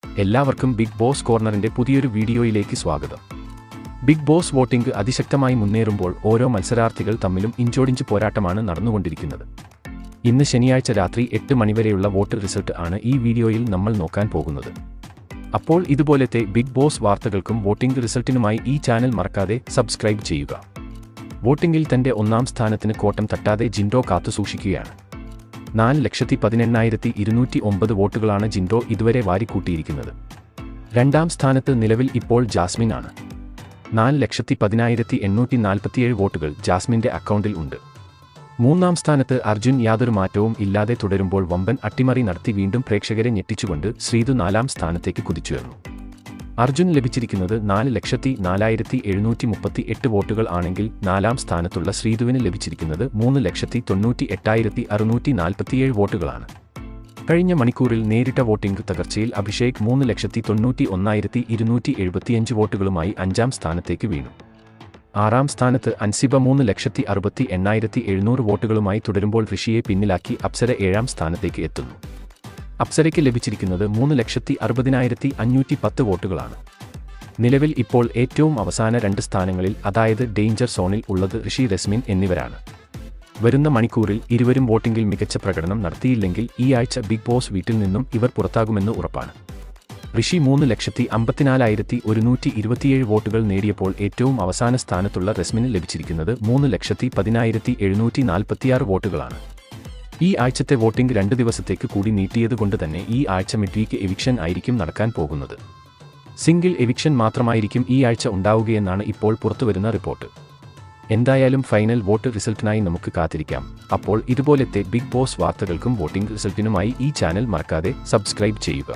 എല്ലാവർക്കും big boss കോർണറിന്റെ പുതിയൊരു വീഡിയോയിലേക്ക് സ്വാഗതം. ബിഗ് ബോസ് വോട്ടിംഗ് അതിശക്തമായി മുന്നേറുമ്പോൾ ഓരോ മത്സരാർത്ഥികൾ തമ്മിലും ഇഞ്ചോടിഞ്ച് പോരാട്ടമാണ് നടന്നുകൊണ്ടിരിക്കുന്നത്. ഇന്ന് ശനിയാഴ്ച രാത്രി 8 മണിവരെയുള്ള വോട്ട് റിസൾട്ട് ആണ് ഈ വീഡിയോയിൽ നമ്മൾ നോക്കാൻ പോകുന്നത്. അപ്പോൾ ഇതുപോലത്തെ ബിഗ് ബോസ് വാർത്തകൾക്കും വോട്ടിംഗ് റിസൾട്ടിനുമായി ഈ ചാനൽ മറക്കാതെ സബ്സ്ക്രൈബ് ചെയ്യുക. വോട്ടിംഗിൽ തന്റെ ഒന്നാം സ്ഥാനത്തിന് കോട്ടം തട്ടാതെ ജിൻഡോ കാത്തുസൂക്ഷിക്കുകയാണ്. 4,18,209 വോട്ടുകളാണ് ജിൻഡോ ഇതുവരെ വാരിക്കൂട്ടിയിരിക്കുന്നത്. രണ്ടാം സ്ഥാനത്ത് നിലവിൽ ഇപ്പോൾ ജാസ്മിൻ ആണ്. 4,10,847 വോട്ടുകൾ ജാസ്മിന്റെ അക്കൗണ്ടിൽ ഉണ്ട്. മൂന്നാം സ്ഥാനത്ത് അർജുൻ യാതൊരു മാറ്റവും ഇല്ലാതെ തുടരുമ്പോൾ വമ്പൻ അട്ടിമറി നടത്തി വീണ്ടും പ്രേക്ഷകരെ ഞെട്ടിച്ചുകൊണ്ട് ശ്രീതു 4ാം സ്ഥാനത്തേക്ക് കുതിച്ചുയർന്നു. അർജുൻ ലഭിച്ചിരിക്കുന്നത് 4,04,738 വോട്ടുകൾ ആണെങ്കിൽ 4ാം സ്ഥാനത്തുള്ള ശ്രീതുവിന് ലഭിച്ചിരിക്കുന്നത് 3,98,647 വോട്ടുകളാണ്. കഴിഞ്ഞ മണിക്കൂറിൽ നേരിട്ട വോട്ടിംഗ് തകർച്ചയിൽ അഭിഷേക് 3,91,275 വോട്ടുകളുമായി 5ാം സ്ഥാനത്തേക്ക് വീണു. 6ാം സ്ഥാനത്ത് അൻസിബ 3,60,8,700 വോട്ടുകളുമായി തുടരുമ്പോൾ ഋഷിയെ പിന്നിലാക്കി അപ്സര 7ാം സ്ഥാനത്തേക്ക് എത്തുന്നു. അപ്സരയ്ക്ക് ലഭിച്ചിരിക്കുന്നത് 3,60,510 വോട്ടുകളാണ്. നിലവിൽ ഇപ്പോൾ ഏറ്റവും അവസാന 2 സ്ഥാനങ്ങളിൽ, അതായത് ഡേഞ്ചർ സോണിൽ ഉള്ളത് ഋഷി, റസ്മിൻ എന്നിവരാണ്. വരുന്ന മണിക്കൂറിൽ ഇരുവരും വോട്ടിംഗിൽ മികച്ച പ്രകടനം നടത്തിയില്ലെങ്കിൽ ഈ ആഴ്ച ബിഗ് ബോസ് വീട്ടിൽ നിന്നും ഇവർ പുറത്താകുമെന്ന് ഉറപ്പാണ്. ഋഷി 3,54,127 വോട്ടുകൾ നേടിയപ്പോൾ ഏറ്റവും അവസാന സ്ഥാനത്തുള്ള റസ്മിന് ലഭിച്ചിരിക്കുന്നത് 3,10,746 വോട്ടുകളാണ്. ഈ ആഴ്ചത്തെ വോട്ടിംഗ് 2 ദിവസത്തേക്ക് കൂടി നീട്ടിയതുകൊണ്ട് തന്നെ ഈ ആഴ്ച മിഡ് വീക്ക് എവിക്ഷൻ ആയിരിക്കും നടക്കാൻ പോകുന്നത്. സിംഗിൾ എവിക്ഷൻ മാത്രമായിരിക്കും ഈ ആഴ്ച ഉണ്ടാവുകയെന്നാണ് ഇപ്പോൾ പുറത്തുവരുന്ന റിപ്പോർട്ട്. എന്തായാലും ഫൈനൽ വോട്ട് റിസൾട്ടിനായി നമുക്ക് കാത്തിരിക്കാം. അപ്പോൾ ഇതുപോലത്തെ ബിഗ് ബോസ് വാർത്തകൾക്കും വോട്ടിംഗ് റിസൾട്ടിനുമായി ഈ ചാനൽ മറക്കാതെ സബ്സ്ക്രൈബ് ചെയ്യുക.